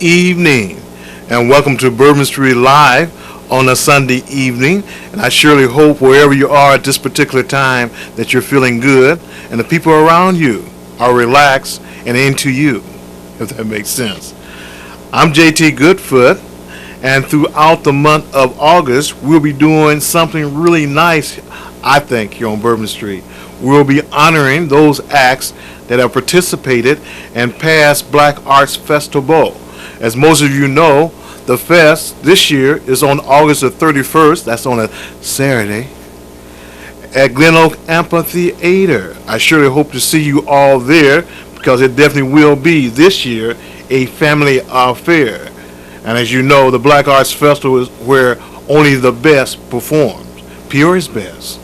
evening, and welcome to Bourbon Street Live on a Sunday evening. And I surely hope wherever you are at this particular time that you're feeling good and the people around you are relaxed and into you, if that makes sense. I'm JT Goodfoot, and throughout the month of August, we'll be doing something really nice, I think, here on Bourbon Street. We'll be honoring those acts that have participated in past Black Arts Festival. As most of you know, the fest this year is on August the 31st. That's on a Saturday at Glen Oak Amphitheater. I surely hope to see you all there because it definitely will be this year a family affair. And as you know, the Black Arts Festival is where only the best performs, Peoria's best.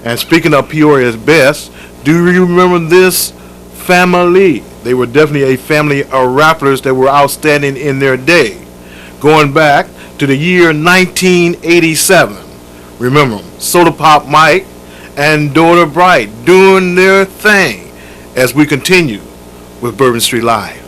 And speaking of Peoria's best, do you remember this family? They were definitely a family of rappers that were outstanding in their day. Going back to the year 1987. Remember them, Soda Pop Mike and daughter Brite doing their thing as we continue with Bourbon Street Live.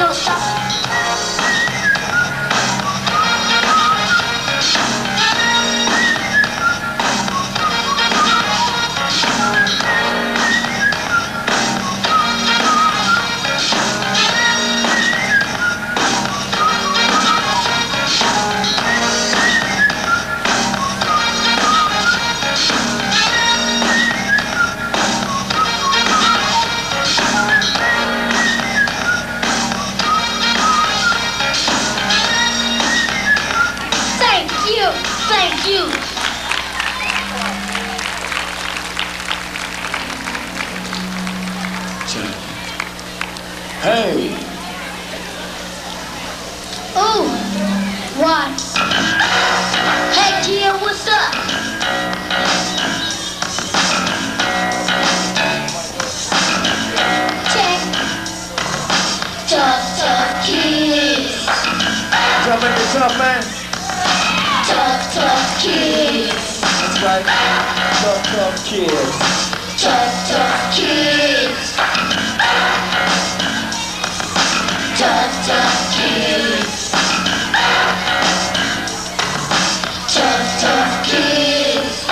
no stopping. Thank you. Hey. Ooh, what? Hey, Gia, what's up? Check. Tough kids. Tough ain't it tough, man? Tough kids. That's right. Tough kids. Tough kids. Tough kids. Tough kids.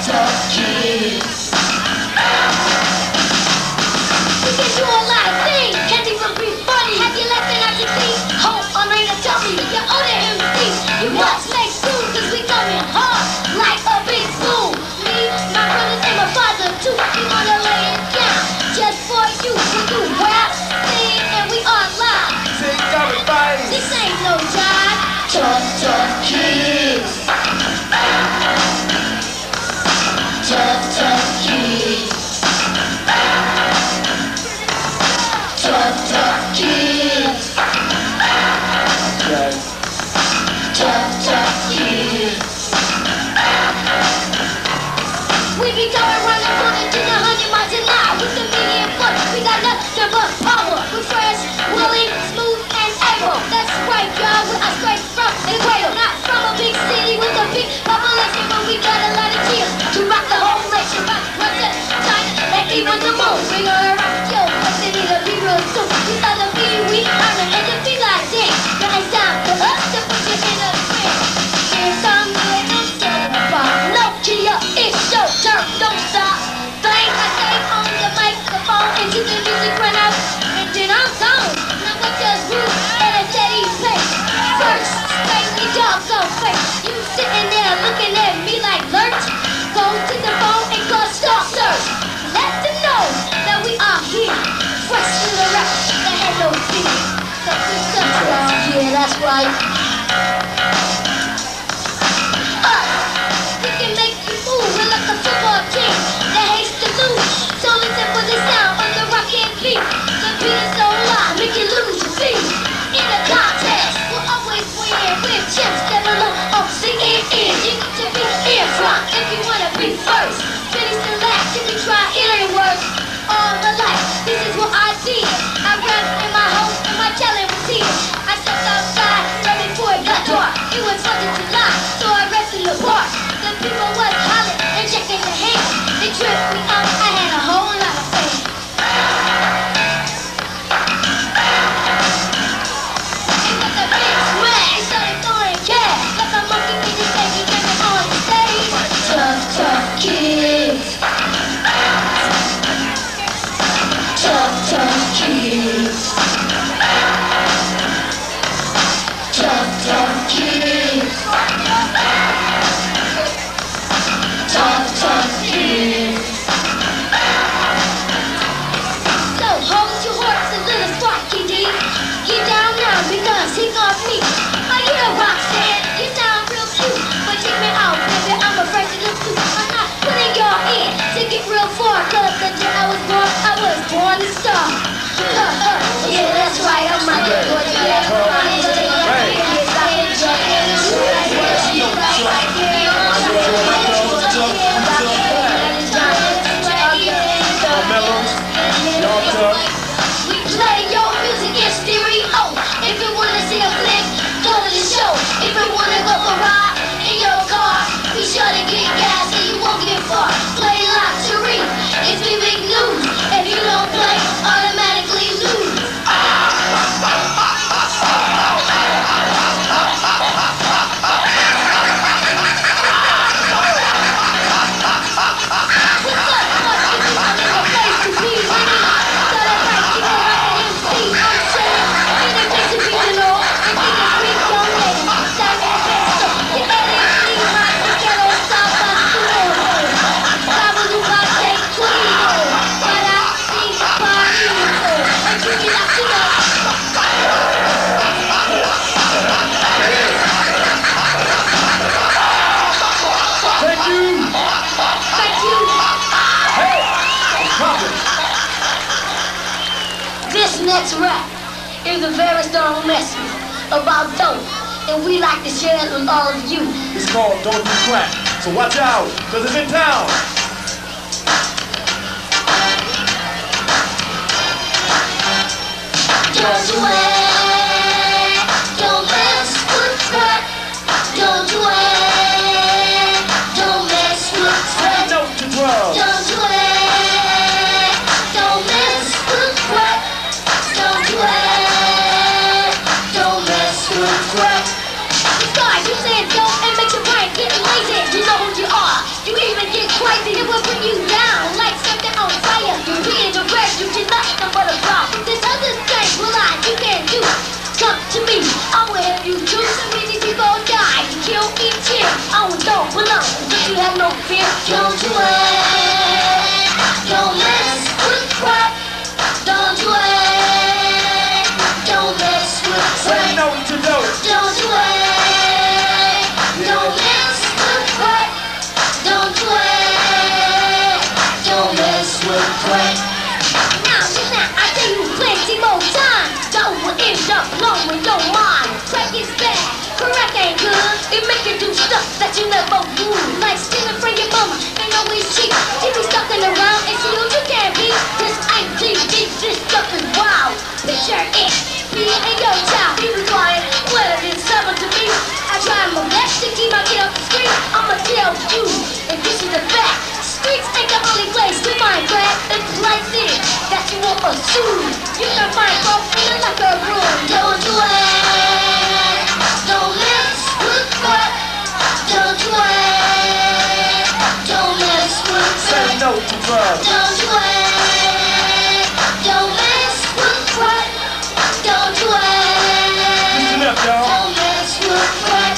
Tough kids. We can do a lot of things. Can't even be funny. Have you left and I can see? Hope I'm ready to tell me you're older MCs. You must make soon, cause we coming hard like a big boom. Me, my brothers, and my father too. We wanna lay it down just for you. We do rap, sing, and we are live. Sing everybody. This ain't no jive. Tough kids. Tough kids. Tough kids. Okay. Tough kids. We be going running, pulling to the 100 miles an hour with the medium foot. We got nothing but power. We're fresh, willing, smooth, and able. That's right, y'all. We're straight from the cradle, not from a big city with a big population, but we got a lot of cheers to rock the whole nation. Rock Russia, China, and even the moon. We gonna rock yo, but they need to be real soon. We thought the be we earn and to be like this. Now it's time for us to put you in the ring. Here's some good and so far. No, Kia, it's your turn. Don't stop. Bang, I stay on the microphone until the music run out, and then I'm gone. Now what does root at a steady pace? First, bang the dog so fake. You sitting there looking at me like lurch. Go to the phone and call Star Search. Let them know that we are here. Fresh to the rap, that had no fear. So good stuff, y'all. Yeah, that's right. We can make you move. We're like a football team that hates to lose. So listen for the sound of the rockin' beat. The beat is so loud, make you lose your feet. In a contest, we'll always win with chips that belong on CNN. You need to be in front if you wanna be first. Finish the last if you try, it ain't worse. All my life, this is what I did. I rap in my home and my talent was here. I stepped outside right before it got dark. It was 4th of July, so I rested in the park. The people was hollering and checking the hands. They tripped me up, I had a whole lot of fans. It was a big smash, they started throwing cash. Like a monkey in the stage, he came on the stage. Tough kids. Tough kids. Tough kids. Tough kids. So hold your horse a little sparky D. Get down now because he got me. I hear Roxanne, you sound real cute, but check me out, baby, I'm afraid to look too. I'm not putting y'all in to get real far, cause the day I was born to star. Yeah, that's right, I'm my good boy. We play your music in stereo. If you wanna see a flick, go to the show. If you wanna go for a ride in your car, be sure to get gas and you won't get far. Play lottery, it's big news. If you don't play, This next rap is a very strong message about dope, and we like to share it with all of you. It's called Don't Do Crack. So watch out, cause it's in town. Don't you act, don't mess with crack. Don't you act, don't mess with crack. Say no to drugs. Don't you act, don't mess with crack. Don't you act, don't mess with crack. You start using dope and make your brain get lazy. You know who you are. You even get crazy. It will bring you down like something on fire. You be in the red, you get nothing but a drop. This other thing, well, you can do. Come to me, I will help you do. So many people die, you kill each year. I don't belong, but you have no fear. Don't you act, don't mess with crack. Don't you act, don't mess with Say crack. no to dope. Don't you act, don't mess with crack. Don't you act, don't mess with crack. Now, I tell you plenty more time. Dope will end up blowing your mind. Crack is bad, crack ain't good. It make you do stuff that you never would. Like stealing from your mama, ain't always cheap. You be stuffing around and see who you can be. This ain't TV, this stuff is wild. Picture it, me and your child. You be quiet, well it is seven to me. I try my best to keep my kid off the street. I'ma tell you, and this is a fact. Streets ain't the only place to find crack. It's places that you won't assume. You can find both in the locker room. Don't you act, don't mess with crack. Don't you act, don't mess with Say crack. no to drugs. Don't you act, don't mess with crack. Don't you act, Listen up, y'all. don't mess with crack.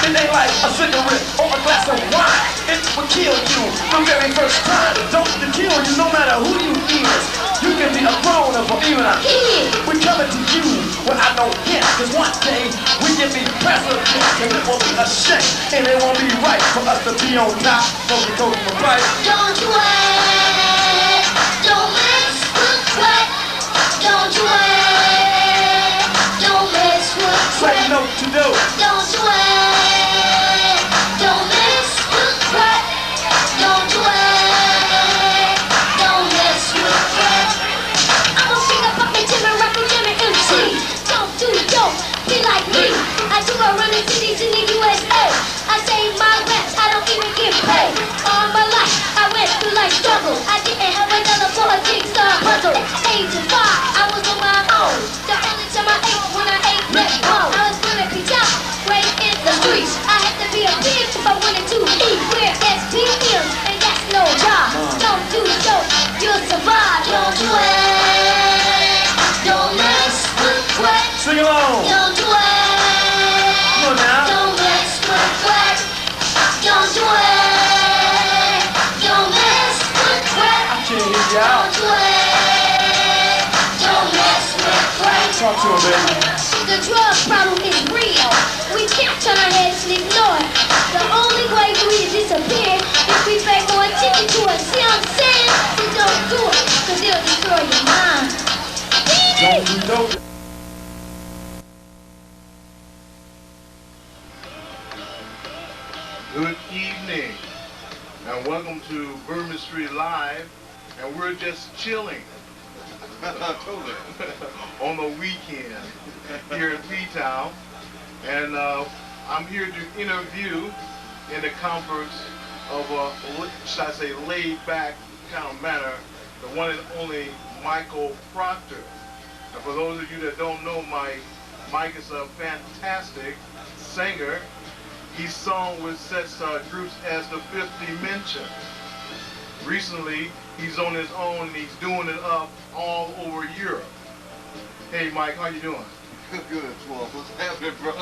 It ain't like a cigarette or a glass of wine. It will kill you the very first time. Don't kill you no matter who you is. You can be a grown-up or even a Kid. We're coming to you without no hint. Cause one day we can be president and it won't be a shame. And it won't be right for us to be on top of the coast of Brite. Don't you act, don't mess with crack. Don't you act, don't mess with Say crack. no to dope. Don't you act, don't mess with crack. Don't you act, don't mess with crack. I'ma sing up my Jimmy, rapping Jimmy MC. Don't do dope, be like me. I do a running cities in the USA. I say my raps, I don't even get paid. All my life, I went through life struggle. I didn't have another for a jigsaw puzzle. Age of 5, I was on my own. The only time I ate when I ate Red Bull. I was gonna be top, right in the streets. I had to be a pig if I wanted to eat. We're SPMs, and that's no job. Don't do dope, you'll survive. Don't you act, don't mess with crack. Sing along. Don't you act, Come on now. don't mess with crack. Don't you act, don't mess with crack. I can't hear you out. Don't you act, don't mess with crack. Talk to him, baby. The drug problem is real. We can't turn our heads and ignore it. The only way for it to disappear is we pay more attention to it. See what I'm saying? So don't do it, cause it'll destroy your mind. Don't do dope. Good evening, and welcome to Bourbon Street Live, and we're just chilling on the weekend here in P-Town, and I'm here to interview in the comforts of a, should I say, laid-back kind of manner, the one and only Michael Proctor. And for those of you that don't know Mike is a fantastic singer. He's sung with such groups as the Fifth Dimension. Recently, he's on his own and he's doing it up all over Europe. Hey Mike, how you doing? Good, Swamp. What's happening, bro?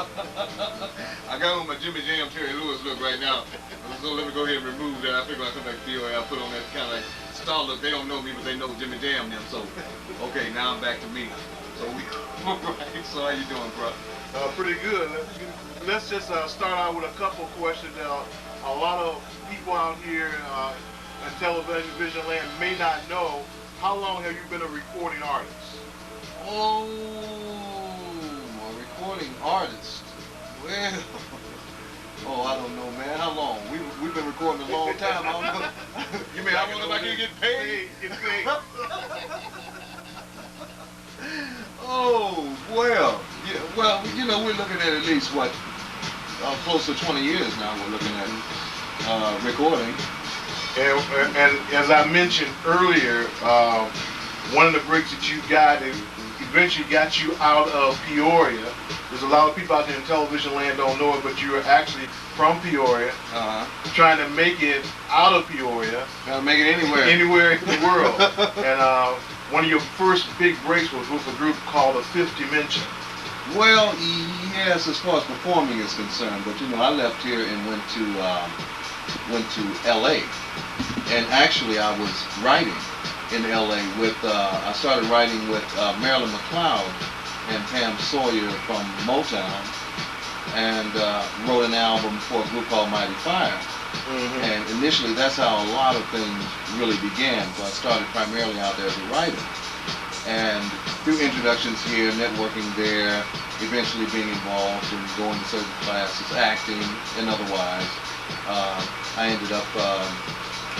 I got on my Jimmy Jam Terry Lewis look right now. So let me go ahead and remove that. I figure when I come back to Peoria, I'll put on that kind of like star look. They don't know me, but they know Jimmy Jam them. So, okay, now I'm back to me. So we, right. So how you doing, bro? Pretty good. Let's just start out with a couple questions. A lot of people out here in television land may not know, how long have you been a recording artist? Oh, a recording artist. Well, oh, I don't know, man. How long? We've been recording a long time. I don't know. You mean how long have I can get paid? Oh, well, yeah, well, you know, we're looking at least what, close to 20 years now. We're looking at recording. And as I mentioned earlier, one of the breaks that you got eventually got you out of Peoria. There's a lot of people out there in television land don't know it, but you were actually from Peoria, trying to make it out of Peoria. Trying to make it anywhere. Anywhere in the world. And one of your first big breaks was with a group called The Fifth Dimension. Well, yes, as far as performing is concerned, but you know, I left here and went to LA, and actually I was writing in LA with, I started writing with Marilyn McLeod and Pam Sawyer from Motown, and wrote an album for a group called Mighty Fire. And initially that's how a lot of things really began. So I started primarily out there as a writer, and through introductions here, networking there, eventually being involved in going to certain classes, acting and otherwise, I ended up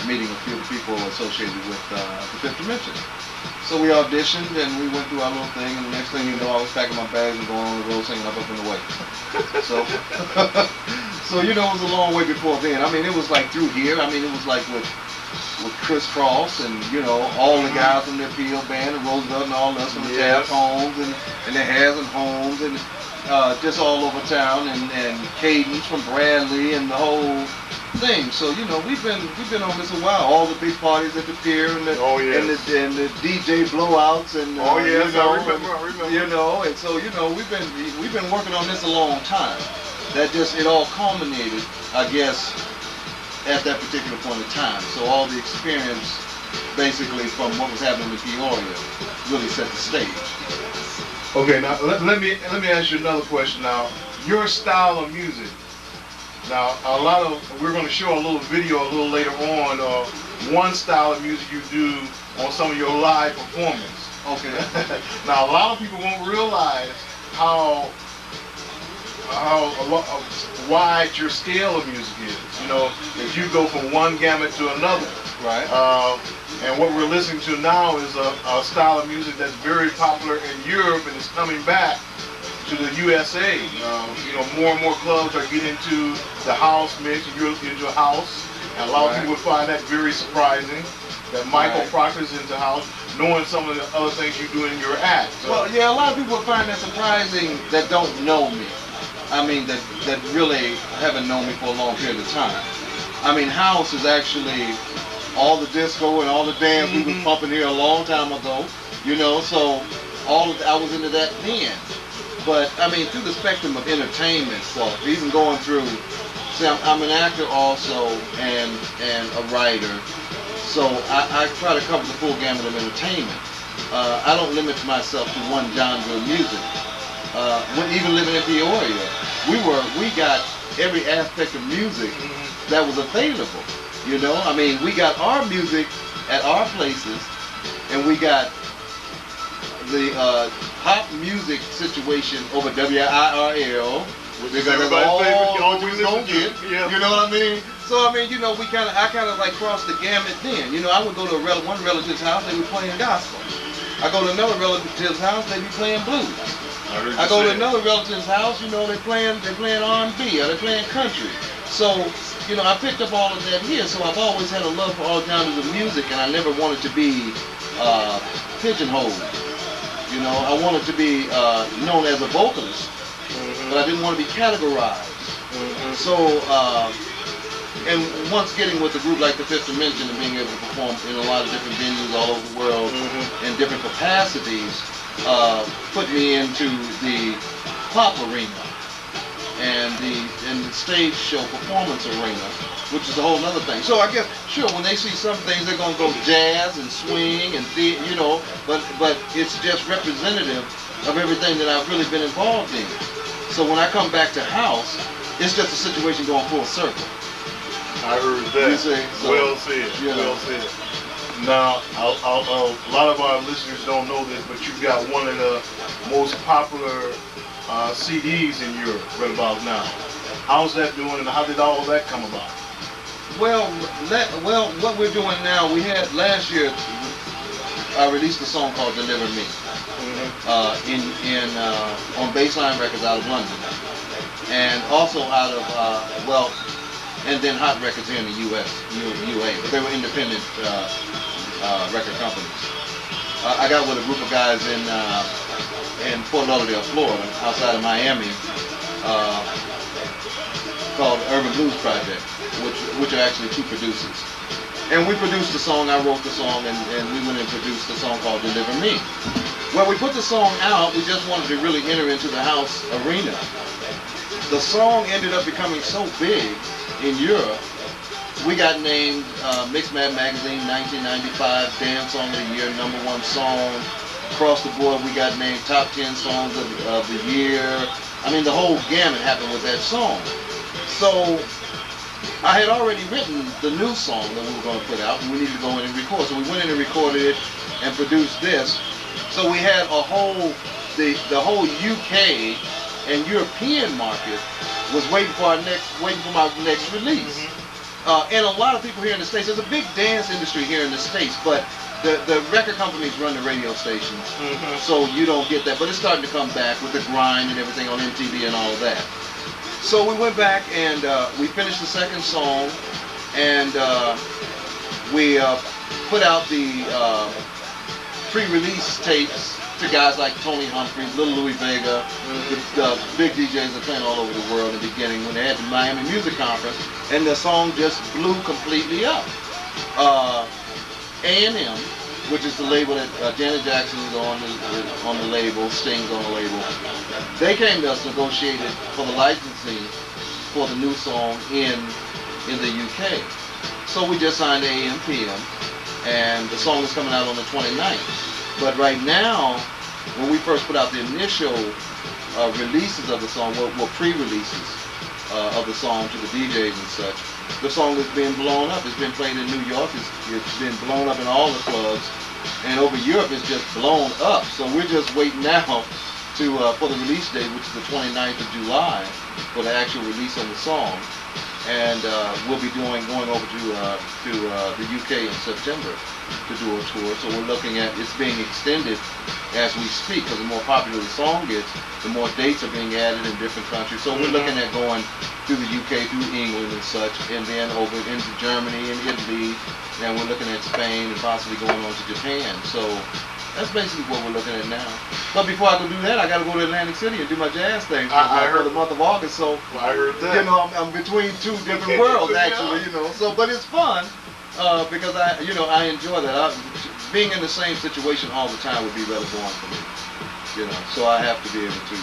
meeting a few of the people associated with The Fifth Dimension. So we auditioned and we went through our little thing, and the next thing you know, I was packing my bags and going on the road singing Up and Away. So, so you know, it was a long way before then. I mean, it was like through here. I mean, it was like with Chris Cross and, you know, all the guys from the Peel Band and Roosevelt and all us from the Taft Homes and the Hazen Homes and just all over town, and Cadence from Bradley and the whole thing. So, you know, we've been on this a while. All the big parties at the pier and the and the DJ blowouts and you know, I remember. You know, and so, you know, we've been working on this a long time. That just, it all culminated, I guess, at that particular point in time. So all the experience basically from what was happening in Peoria really set the stage. Okay, now let me ask you another question now. Your style of music. Now, we're going to show a little video a little later on one style of music you do on some of your live performance. Okay. Now, a lot of people won't realize how wide your scale of music is. You know, that you go from one gamut to another. Right. And what we're listening to now is a style of music that's very popular in Europe and is coming back to the USA. You know, more and more clubs are getting into the house mix, and you're into house. And a lot of people find that very surprising, that Michael Proctor is into house, knowing some of the other things you do in your act. So. Well, yeah, a lot of people find that surprising that don't know me. I mean, that really haven't known me for a long period of time. I mean, house is actually all the disco and all the dance we was pumping here a long time ago, you know, so I was into that then. But, I mean, through the spectrum of entertainment stuff, even going through, see, I'm an actor also and a writer, so I try to cover the full gamut of entertainment. I don't limit myself to one genre of music. When even living in Peoria, we got every aspect of music that was available. You know, I mean, we got our music at our places, and we got the pop music situation over WIRL. All we gonna get. You know what I mean? So I mean, you know, I kind of like crossed the gamut then. You know, I would go to one relative's house, they were playing gospel. I go to another relative's house, they be playing blues. I go to another relative's house, you know, they're playing R&B or they're playing country. So, you know, I picked up all of that here, so I've always had a love for all genres of music, and I never wanted to be pigeonholed. You know, I wanted to be known as a vocalist, but I didn't want to be categorized. So, and once getting with a group like The Fifth Dimension and being able to perform in a lot of different venues all over the world in different capacities, put me into the pop arena and the stage show performance arena, which is a whole other thing. So I guess, sure, when they see some things, they're gonna go jazz and swing and you know, but it's just representative of everything that I've really been involved in. So when I come back to house, it's just a situation going full circle. I heard that. You see? So, well said. You know. Well said. Now, a lot of our listeners don't know this, but you've got one of the most popular CDs in Europe right about now. How's that doing, and how did all of that come about? Well, what we're doing now, we had last year. I released a song called "Deliver Me" on Baseline Records out of London, and also out of and then Hot Records here in the U.S., UA, but they were independent record companies. I got with a group of guys in Fort Lauderdale, Florida, outside of Miami, called Urban Blues Project, which are actually two producers. And we produced the song, I wrote the song, and we went and produced the song called "Deliver Me." When we put the song out, we just wanted to really enter into the house arena. The song ended up becoming so big in Europe, we got named Mixed Mad Magazine 1995 Dance Song of the Year, #1 song. Across the board, we got named top 10 songs of the year. I mean, the whole gamut happened with that song. So I had already written the new song that we were going to put out, and we needed to go in and record. So we went in and recorded it and produced this. So we had the whole UK and European market was waiting for my next release. And a lot of people here in the States, there's a big dance industry here in the States, but the record companies run the radio stations, so you don't get that. But it's starting to come back with the grind and everything on MTV and all of that. So we went back and we finished the second song, and we put out the pre-release tapes to guys like Tony Humphries, Little Louis Vega, the big DJs that are playing all over the world in the beginning when they had the Miami Music Conference, and the song just blew completely up. A&M, which is the label that Janet Jackson is on the label, Sting's on the label, they came to us, negotiated for the licensing for the new song in the UK. So we just signed AM PM, and the song is coming out on the 29th. But right now, when we first put out the initial releases of the song, well pre-releases of the song to the DJs and such, the song is being blown up. It's been played in New York. It's been blown up in all the clubs, and over Europe it's just blown up. So we're just waiting now for the release date, which is the 29th of July, for the actual release of the song. And we'll be going over to the UK in September to do a tour. So we're looking at it's being extended as we speak, because the more popular the song gets, the more dates are being added in different countries. So we're looking at going through the UK, through England and such, and then over into Germany and Italy, and we're looking at Spain and possibly going on to Japan. So that's basically what we're looking at now. But before I can do that, I got to go to Atlantic City and do my jazz thing for the month of August. So I heard that. You know, I'm between two different worlds actually. You know, so but it's fun because I enjoy that. Being in the same situation all the time would be rather boring for me. You know, so I have to be able to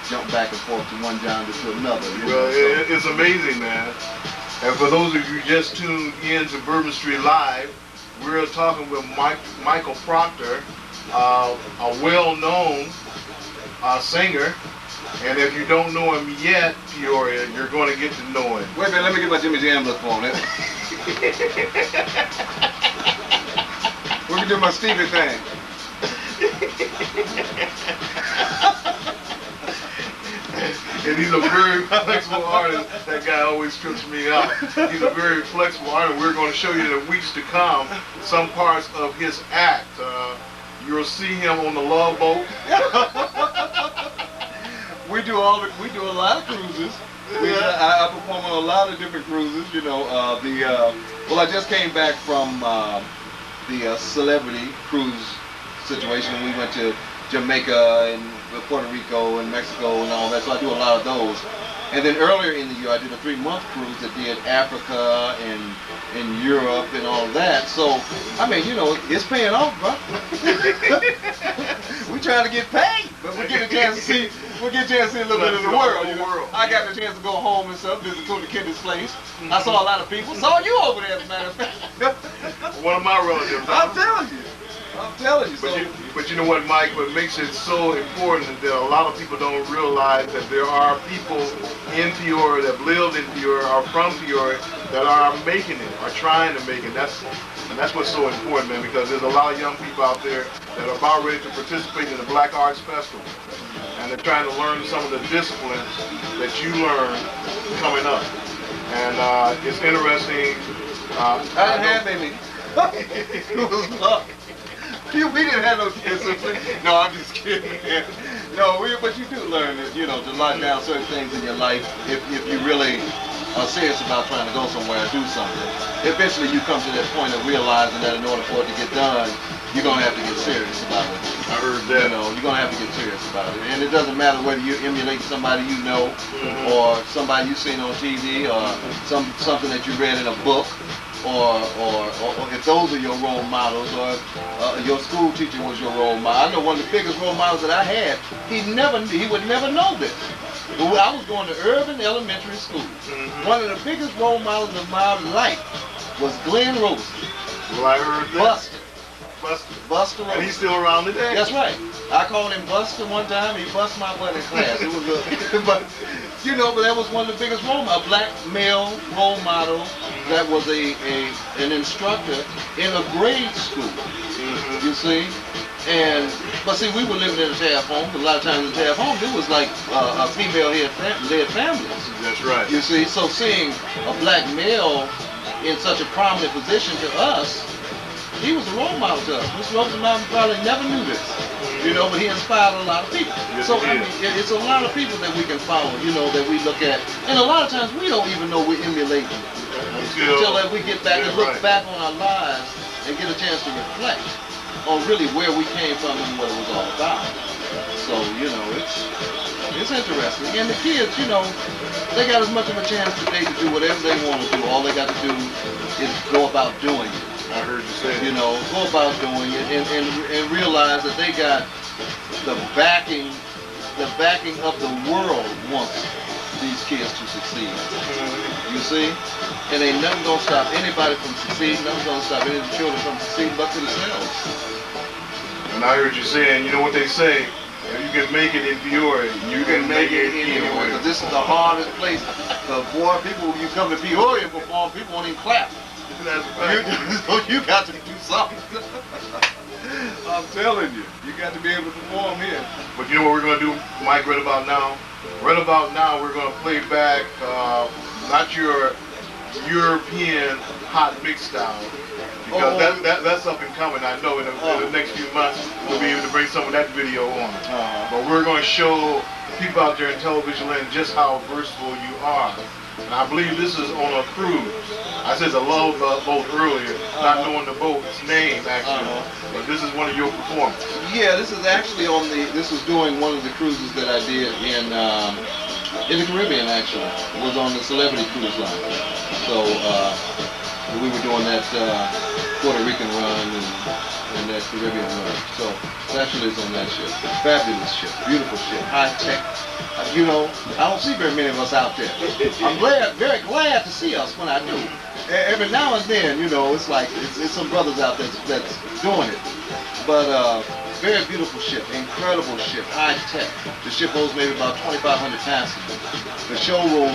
jump back and forth to one genre to another. Well, it's amazing, man. And for those of you who just tuned in to Bourbon Street Live, we're talking with Michael Proctor, a well-known singer. And if you don't know him yet, Peoria, you're going to get to know him. Wait a minute, let me get my Jimmy Jam look on it. Let me do my Stevie thing. And he's a very flexible artist. That guy always trips me out. He's a very flexible artist. We're going to show you in the weeks to come some parts of his act. You'll see him on the Love Boat. We do a lot of cruises. I perform on a lot of different cruises. You know, well, I just came back from the celebrity cruise situation. We went to Jamaica and Puerto Rico and Mexico and all that, so I do a lot of those. And then earlier in the year, I did a 3-month cruise that did Africa and Europe and all of that. So, I mean, you know, it's paying off, bro. We trying to get paid, but we get a chance to see. We get a chance to see a little bit of the world. You know? I got the chance to go home and stuff, visit Tony Kennedy's place. I saw a lot of people. Saw you over there, as a matter of fact. One of my relatives. I'm telling you. But you know what, Mike? What makes it so important is that a lot of people don't realize that there are people in Peoria that lived in Peoria, are from Peoria, that are making it, are trying to make it. That's And that's what's so important, man, because there's a lot of young people out there that are about ready to participate in the Black Arts Festival. And they're trying to learn some of the disciplines that you learned coming up. And it's interesting. I didn't have any. It was luck. We didn't have no discipline. No, I'm just kidding, man. No, but you do learn that, you know, to lock down certain things in your life if you really are serious about trying to go somewhere and do something. Eventually you come to that point of realizing that in order for it to get done, you're going to have to get serious about it. I heard that. You know, you're going to have to get serious about it. And it doesn't matter whether you emulate somebody you know or somebody you've seen on TV or something that you read in a book. Or if those are your role models, or your school teacher was your role model. I know one of the biggest role models that I had, he would never know this. But I was going to Urban Elementary School. One of the biggest role models of my life was Glenn Rosen. Well, I heard that. Buster Rosen. And he's still around today. That's right. I called him Buster one time. He bust my butt in class. It was good. But you know, but that was one of the biggest role models, a black male role model that was an instructor in a grade school. You see, but see, we were living in a tab home. A lot of times in tab homes, it was like a female-led families. That's right. You see, so seeing a black male in such a prominent position to us, he was a role model to us. Mr. Rosenbaum probably never knew this, you know, but he inspired a lot of people. Yes, so I mean, it's a lot of people that we can follow, you know, that we look at, and a lot of times we don't even know we're emulating until that we get back and look back on our lives and get a chance to reflect on really where we came from and what it was all about. So you know, it's interesting, and the kids, you know, they got as much of a chance today to do whatever they want to do. All they got to do is go about doing it. I heard you say that. You know, go about doing it and realize that they got the backing of the world wants these kids to succeed. You see? And ain't nothing gonna stop anybody from succeeding, nothing gonna stop any of the children from succeeding but for themselves. And I heard you saying, you know what they say, if you can make it in Peoria, you can make it anywhere. Because this is the hardest place. Because boy, people, when you come to Peoria and perform, people won't even clap. That's right. So you got to do something. I'm telling you, you got to be able to perform here. But you know what we're going to do, Mike, right about now? Right about now, we're going to play back not your European hot mix style, because that's up and coming. I know in the next few months we'll be able to bring some of that video on. But we're going to show people out there in television land just how versatile you are. And I believe this is on a cruise. I said a love boat earlier, not knowing the boat's name actually, but this is one of your performances. Yeah, this is actually this was doing one of the cruises that I did in the Caribbean actually. It was on the Celebrity Cruise Line. So we were doing that Puerto Rican run and that Caribbean run. So actually it's on that ship. Fabulous ship, beautiful ship, high tech. You know, I don't see very many of us out there. I'm very glad to see us when I do. Every now and then, you know, it's like it's some brothers out there that's doing it. But very beautiful ship, incredible ship, high tech. The ship holds maybe about 2,500 passengers. The showroom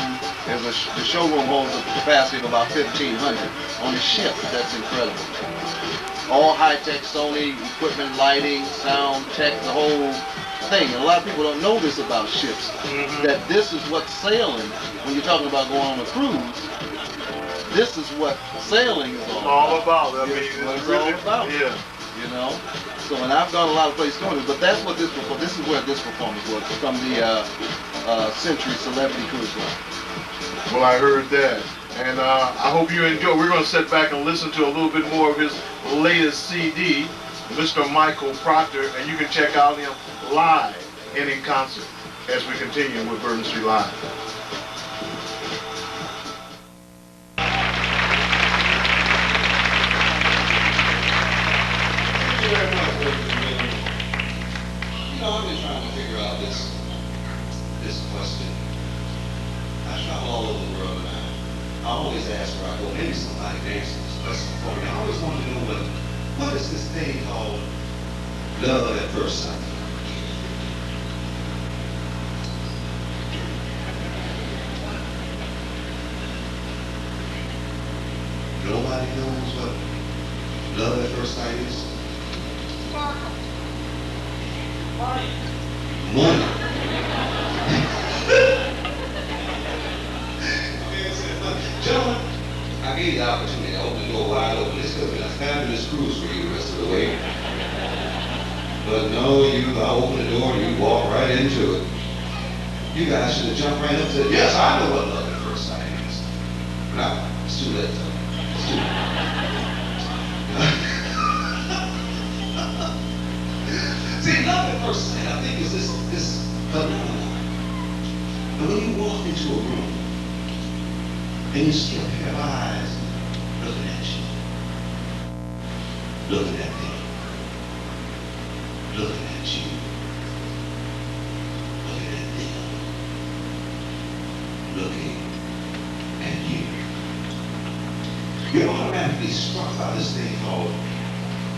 holds a capacity of about 1,500 on the ship. That's incredible. All high tech, Sony equipment, lighting, sound, tech, the whole thing. And a lot of people don't know this about ships. That this is what sailing, when you're talking about going on a cruise, this is what sailing is all about. I mean, it's really all about. Yeah. You know? So, and I've gone a lot of places doing this, but that's what this is where this performance was, from the Century Celebrity Cruise Line. Well, I heard that. And I hope you enjoy. We're going to sit back and listen to a little bit more of his latest CD, Mr. Michael Proctor, and you can check out him live and in concert as we continue with Bourbon Street Live. You know, I've been trying to figure out this question. I travel all over the world, and I always ask where I go. Maybe somebody can answer this question for me. I always want to know what is this thing called love at first sight? Nobody knows what first sight is? Money. Money. Gentlemen, I gave you the opportunity to open the door wide open. This could have been a fabulous cruise for you the rest of the way. But no, you opened the door and you walked right into it. You guys should have jumped right up and said, yes, I know what love at first sight is. Now, it's too late, though. It's too late. See, love at first sight, I think, is this phenomenon. And when you walk into a room, and you see a pair of eyes looking at you, looking at them, looking at you, looking at them, looking at you. You're automatically struck by this thing called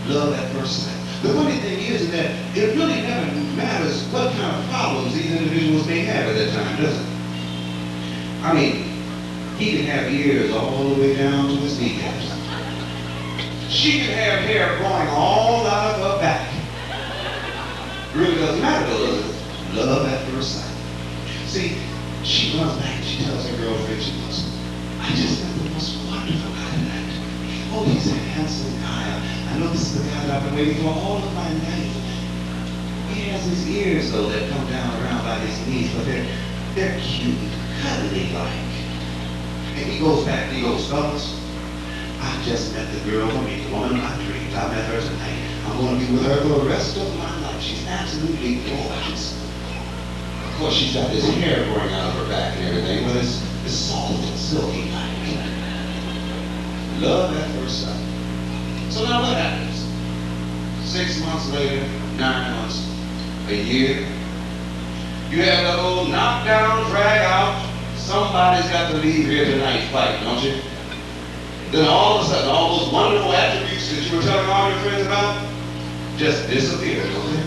love at first sight. The funny thing is that it really never matters what kind of problems these individuals may have at that time, does it? I mean, he can have ears all the way down to his kneecaps. She can have hair growing all out of her back. It really doesn't matter, does it? Love at first sight. See, she runs back and she tells her girlfriend, she goes, I just met the most wonderful guy tonight. Oh, he's a handsome guy. I know this is the guy that I've been waiting for all of my life. He has his ears, though, that come down around by his knees, but they're cute, cuddly-like. And he goes back and he goes, fellas, I just met the girl, the woman of my dreams. I met her tonight. I'm going to be with her for the rest of my life. She's absolutely gorgeous. Of course, she's got this hair growing out of her back and everything, but it's soft and silky like. Love at first sight. So now what happens? 6 months later, 9 months, a year, you have that old knockdown, drag out, somebody's got to leave here tonight fight, don't you? Then all of a sudden, all those wonderful attributes that you were telling all your friends about just disappear, don't they?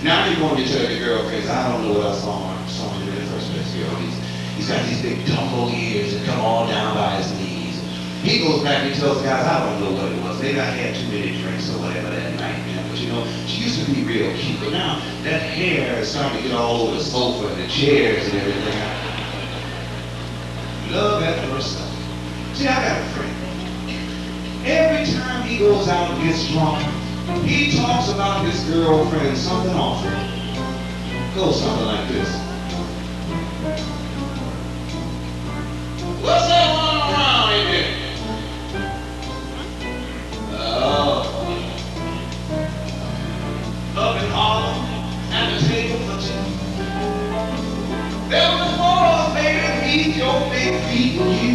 Now you're going to tell your girlfriends, I don't know what I saw him in the first place. You know, he's got these big tumble ears that come all down by his knees. He goes back and he tells the guys, I don't know what it was. Maybe I had too many drinks or whatever that night, man. But you know, she used to be real cute. But now that hair is starting to get all over the sofa and the chairs and everything. Love at first sight. See, I got a friend. Every time he goes out and gets drunk, he talks about his girlfriend something awful. Goes something like this. What's that one around in here? Up in Harlem, at the table for two. There was more, baby, feet, your big feet and you.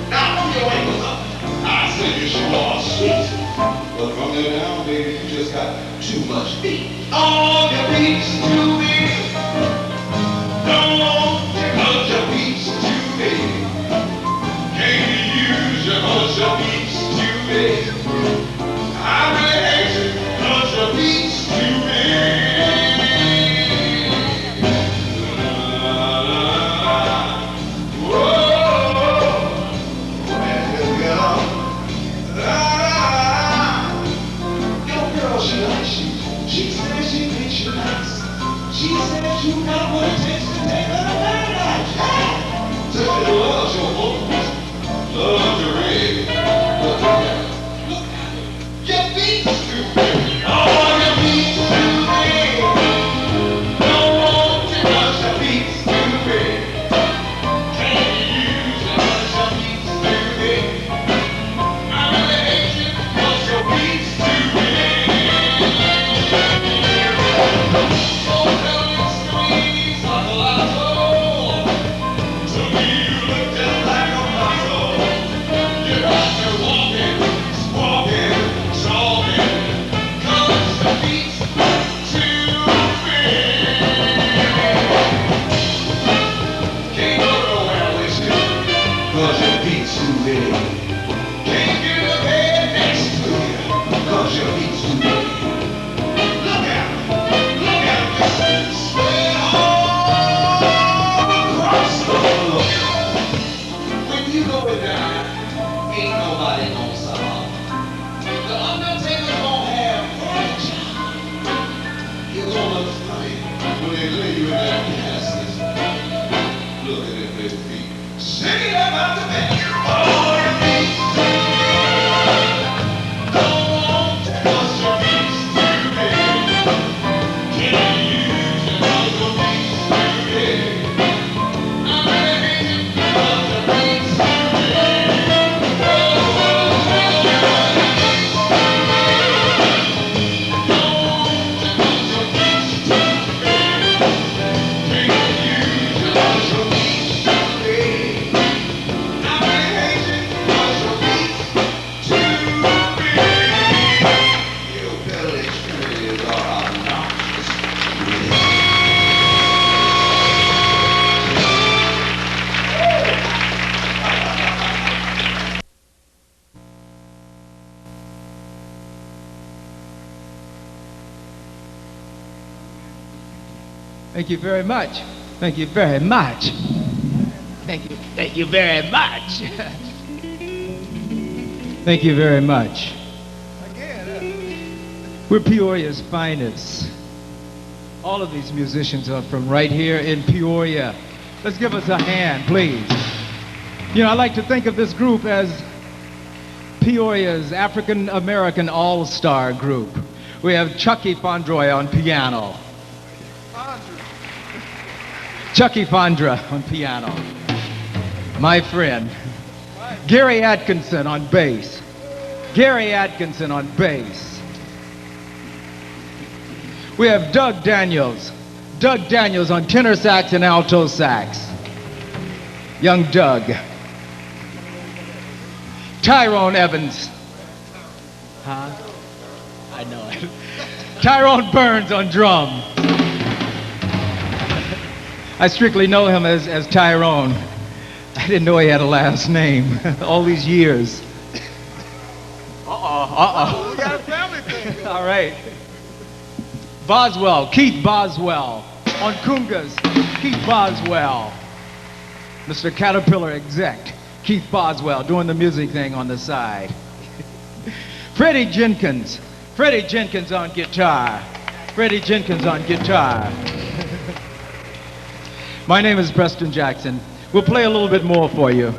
Now from your ankles up, I say you sure are sweet. But from there down, baby, you just got too much feet. Oh, your feet's too big. Don't because your feet's too big. Can't use your cause your feet's too big. I really hate you cause your feet's too big. She said you got what it takes to take her to paradise. Said she loves your voice, loves your rig. Look at her. Your feet's too big. Oh, your feet's too big. Don't want you 'cause your feet's too big. Can't use you 'cause your feet's too big. I really hate you 'cause your feet's too big. Walking, talking, 'cause when they lay you in that casket, look at them little feet. Shake it up out the back. All your feet. Don't want to bust your feet too big. Can you use your muscle feet too big? I'm ready to bust your feet too big. Thank you very much. Thank you very much. Thank you. Thank you very much. Thank you very much. We're Peoria's finest. All of these musicians are from right here in Peoria. Let's give us a hand, please. You know, I like to think of this group as Peoria's African American All-Star group. We have Chucky Fondroy on piano. Chucky Fondra on piano. My friend. Gary Atkinson on bass. Gary Atkinson on bass. We have Doug Daniels. Doug Daniels on tenor sax and alto sax. Young Doug. Tyrone Evans. Huh? I know it. Tyrone Burns on drum. I strictly know him as Tyrone. I didn't know he had a last name all these years. We got a family thing. All right. Boswell, Keith Boswell. On congas, Keith Boswell. Mr. Caterpillar exec, Keith Boswell, doing the music thing on the side. Freddie Jenkins. Freddie Jenkins on guitar. Freddie Jenkins on guitar. My name is Preston Jackson. We'll play a little bit more for you.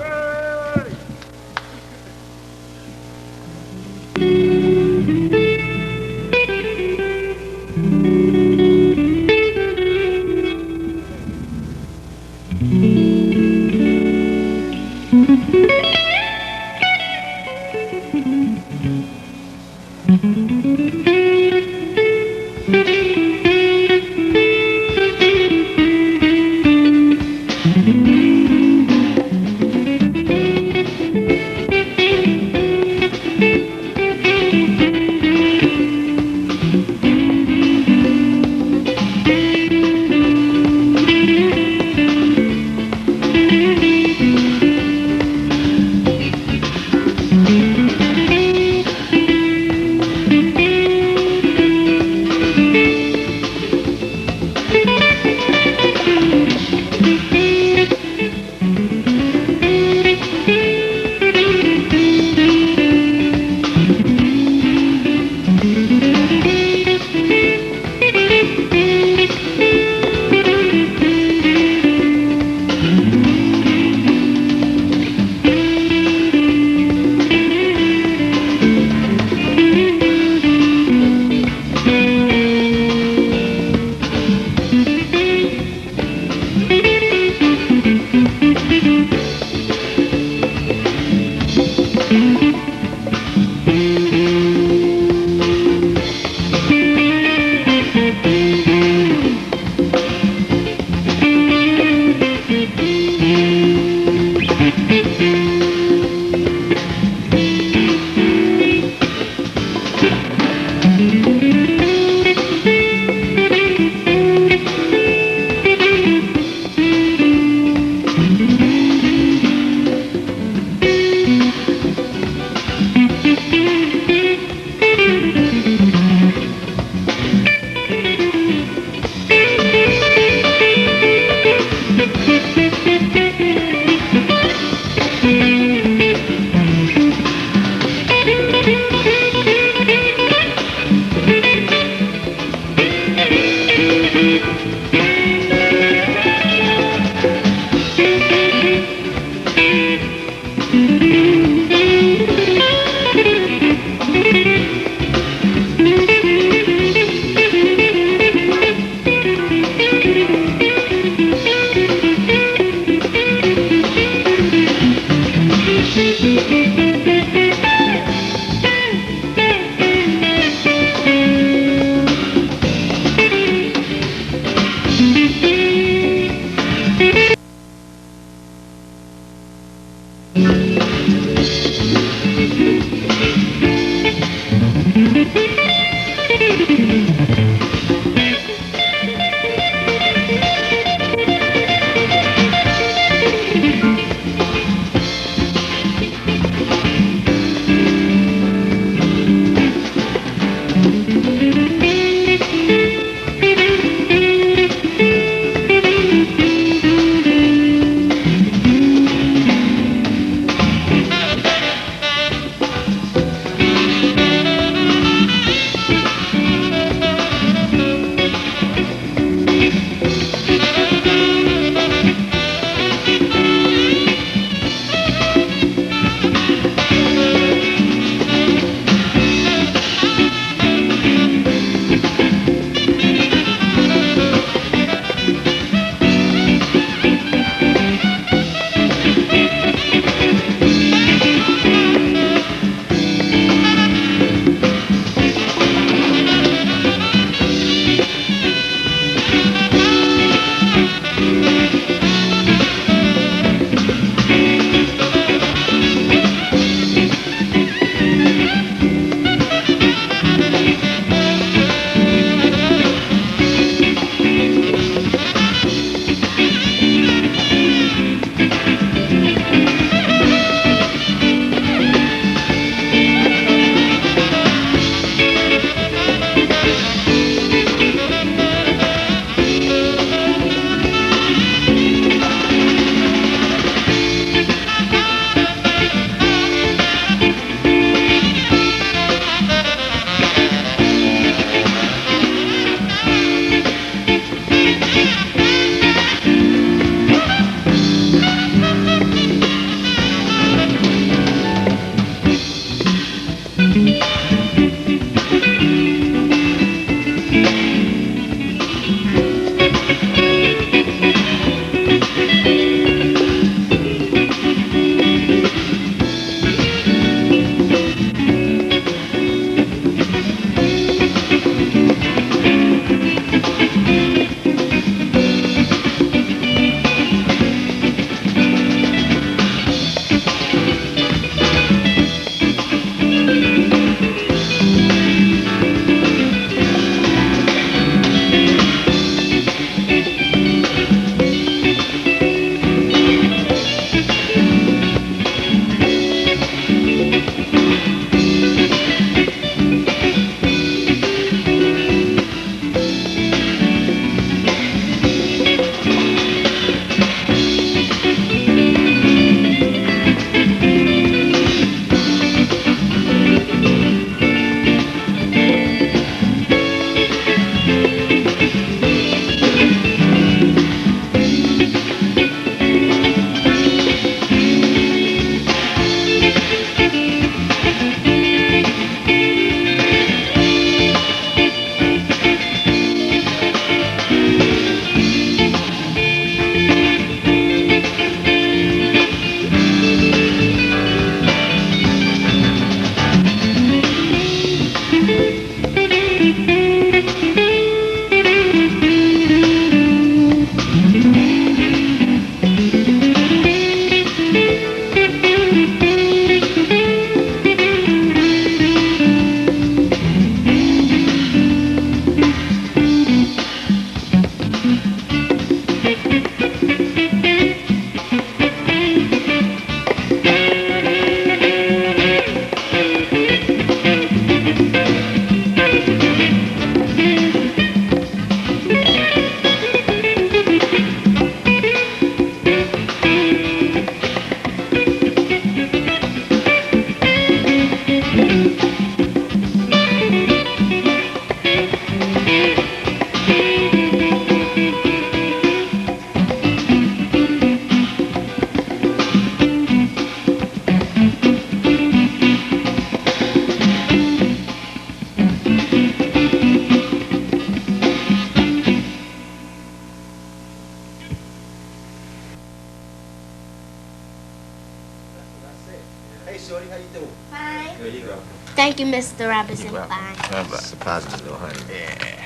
Thank you, Mr. Robinson. Bye. That's a positive little honey. Yeah.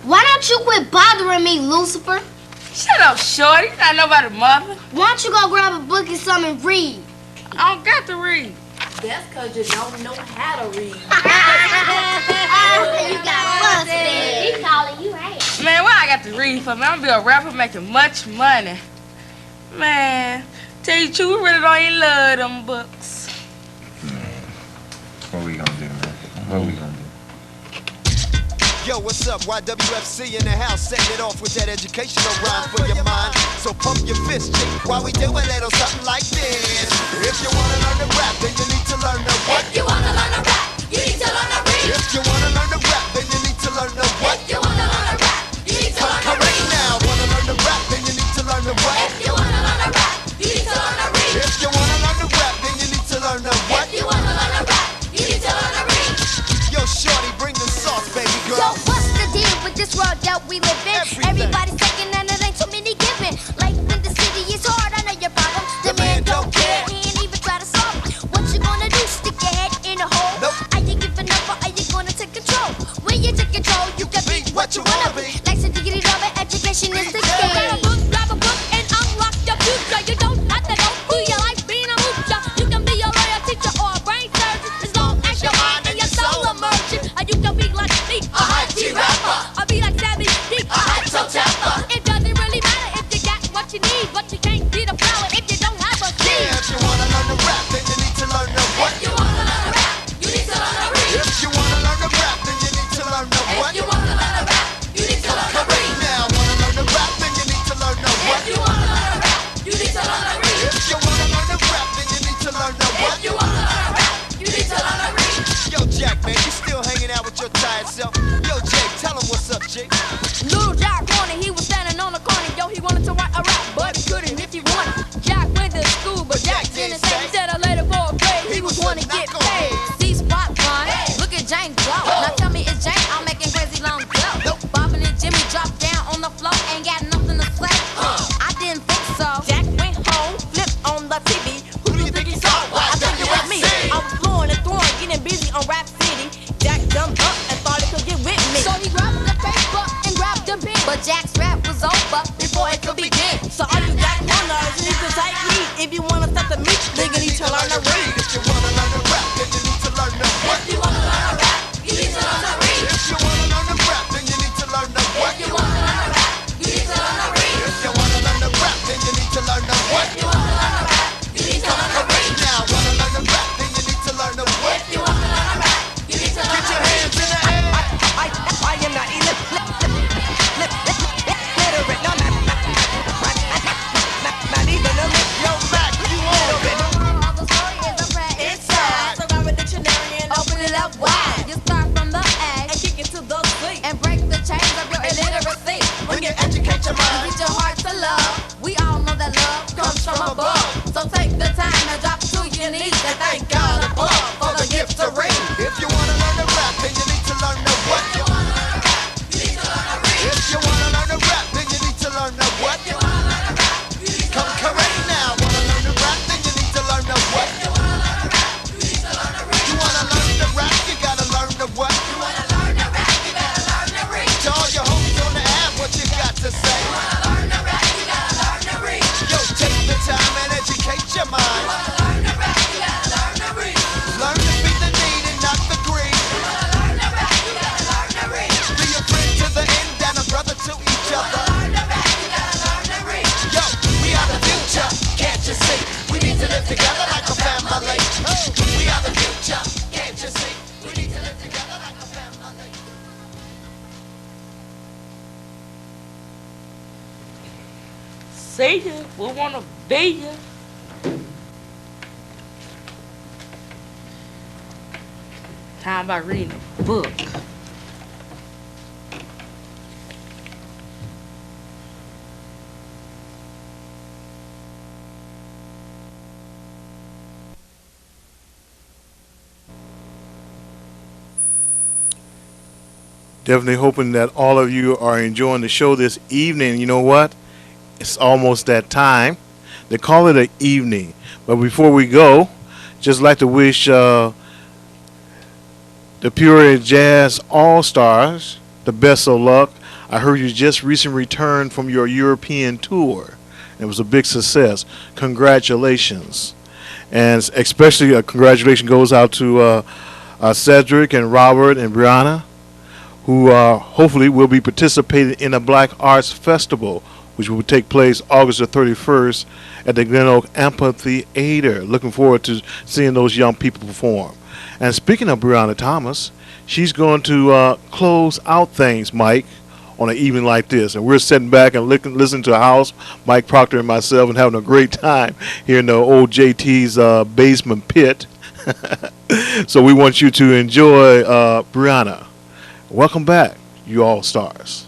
Why don't you quit bothering me, Lucifer? Shut up, shorty. Not nobody mother. Why don't you go grab a book and something and read? I don't got to read. That's because you don't know how to read. You got busted. He calling you ass. Man, what I got to read for, man? I'm gonna be a rapper making much money. Man, tell you the truth, we really don't even love them books. What we gonna do, man? What we gonna do? Yo, what's up? YWFC in the house, setting it off with that educational rhyme for your mind. So pump your fist, G, while we do a little something like this. If you wanna learn to rap, then you need to learn to what? If you wanna learn to rap, you need to learn to read. If you wanna learn to rap, then you need to learn to what? If you wanna learn to rap, you need to learn to Correct read. now. Wanna learn to rap, then you need to learn to what? If you wanna learn to rap, you need to learn to read. If you wanna learn to rap, then you need to learn to what? If you wanna learn to rap, you need to learn to read. Yo, shorty, bring the sauce, baby Yo, girl. what's the deal with this world that we live in? Everything. Everybody's taking and it ain't too many giving. Life in the city is hard, I know your problem. The man don't care, he ain't even try to solve it. What you gonna do, stick your head in a hole? Nope. Are you giving up or are you gonna take control? When you take control, you can be what you wanna be. Like some diggity double, education is the key. Grab a book and unlock your future. You don't have to go through your life being a moocher. You can be a lawyer, teacher, or a brain surgeon. As long as your mind and your soul are merging. Or you can be like me, a hot G rapper. Or be like Savvy D, a hot toe tapper. It doesn't really matter if you got what you need, but you can't be the flower if you don't have a seed. Yeah, if you wanna learn to rap, then you need to learn to what? If you wanna learn to rap, you need to learn to read. If you wanna learn to rap, then you need to learn to what? If you wanna learn to rap, you need to learn to Correct read. now. Wanna learn to rap, then you need to learn to what? If you wanna learn to rap, you need to learn to read. If you wanna learn to rap, then you need to learn to what? If you wanna learn to rap, you need to learn to read. Yo, Jack, man, you still hanging out with your tired self? Yo, Jake, tell him what's up, Jake. Little Jack wanted, he was standing on the corner. Yo, he wanted to write a rap, but he couldn't if he wanted. Jack went to school, but Jack didn't say. Instead of later for a grade, he was wanting to get paid. See spot fun, look at Jane go. Now tell me, is Jane out making crazy long go? Bobbin and Jimmy dropped down on the floor, ain't got nothing to say. I didn't think so. Jack went home, flipped on the TV. Who do you think he saw? I think it was me. I was flooring and throwing, getting busy on Rap City. Jack jumped up and thought he could get with me. So he grabbed the paper and grabbed the pen. But Jack's rap was over before it could begin. So all you Jack runners need to take heed. If you wanna start the meet, then you need to learn to read. If you wanna learn to rap, then you need to learn to what? If you wanna learn to rap, you need to learn to read. If you wanna learn to rap, then you need to learn to what? If you wanna learn to rap, you need to learn to read. If you wanna learn to rap, then you need to learn to what? If you wanna learn to rap, you need to learn to read. Now, wanna learn to rap, then you need to learn to what? If you wanna learn to rap, you need to learn Get to your read. hands in the air. I am not illiterate, no, not even a Yo, Mac, you on it? All the story is a prayer inside. So grab a dictionary and open it up wide. You start from the A And kick it to the Z. and break the chains of your illiteracy. When you educate your mind. Teach your heart to love. We all know that love comes from above. So take the time and drop to your knees and thank God above for the gift to read. If you wanna learn to rap, then you need to learn to what? If you wanna learn to rap, you need to learn to read. If you wanna learn to rap, then you need to learn to what? If you wanna learn to rap, you need to Come learn to correct read. now. Wanna learn to rap, then you need to learn to what? If you wanna learn to rap, you need to learn to read. You wanna learn to rap, you gotta learn to what? You wanna learn to rap, you gotta learn to read. To all your homies on the app, what you got to say? You wanna learn to rap, you gotta learn to read. Yo, take the time and educate your You mind. wanna learn to rap, you gotta learn to read. Learn to be the need and not the greed. You wanna learn to rap, you gotta learn to read. Be a friend to the end and a brother to each other. Learn to rap, you gotta learn to read. Yo, we are the future, can't you see? We need to live together like a family. We are the future, can't you see? We need to live together like a family. See ya, we wanna be ya. Time about reading a book. Definitely hoping that all of you are enjoying the show this evening. You know what? It's almost that time They call it an evening. But before we go, just like to wish the Peoria Jazz All-Stars the best of luck. I heard you just recently returned from your European tour. It was a big success. Congratulations. And especially a congratulations goes out to Cedric and Robert and Brianna, who hopefully will be participating in a Black Arts Festival, which will take place August the 31st at the Glen Oak Amphitheater. Looking forward to seeing those young people perform. And speaking of Brianna Thomas, she's going to close out things, Mike, on an evening like this. And we're sitting back and listening to a house, Mike Proctor and myself, and having a great time here in the old JT's basement pit. So we want you to enjoy Brianna. Welcome back, you All-Stars.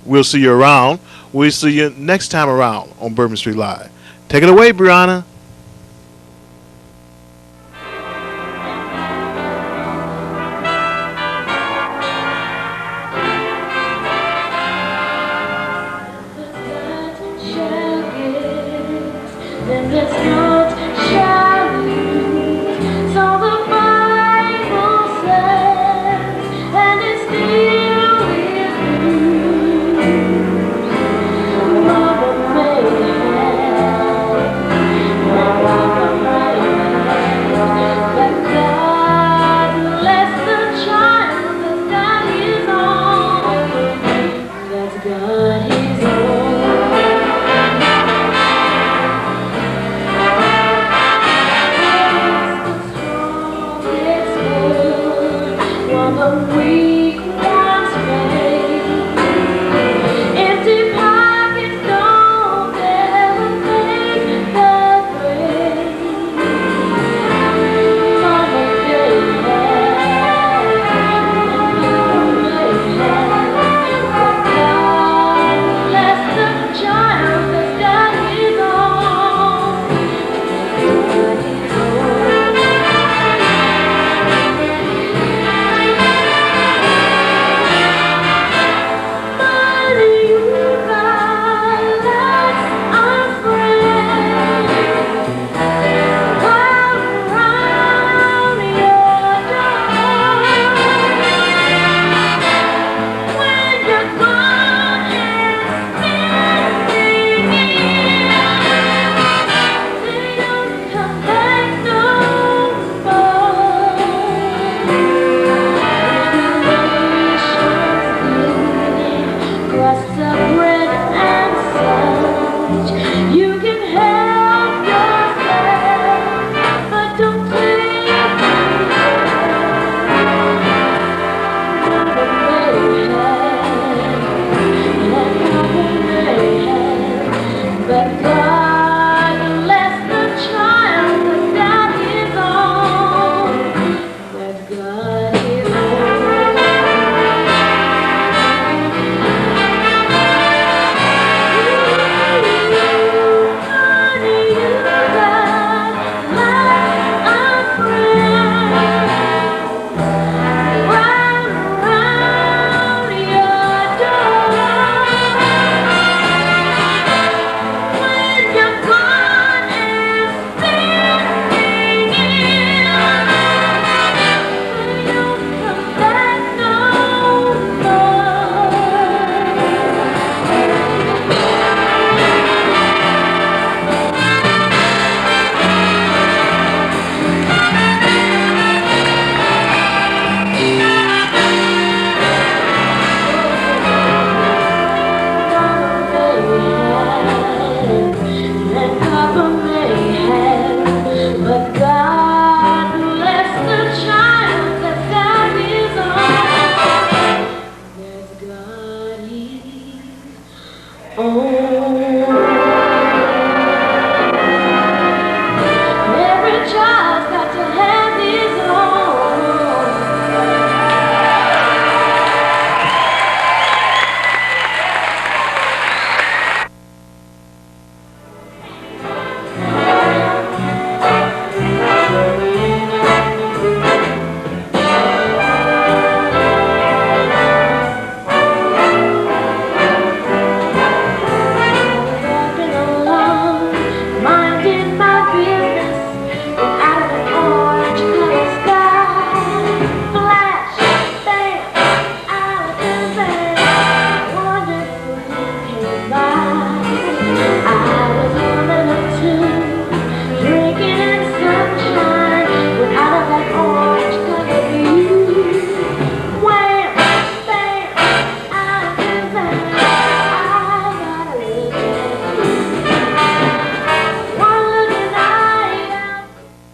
We'll see you around. We'll see you next time around on Bourbon Street Live. Take it away, Brianna. We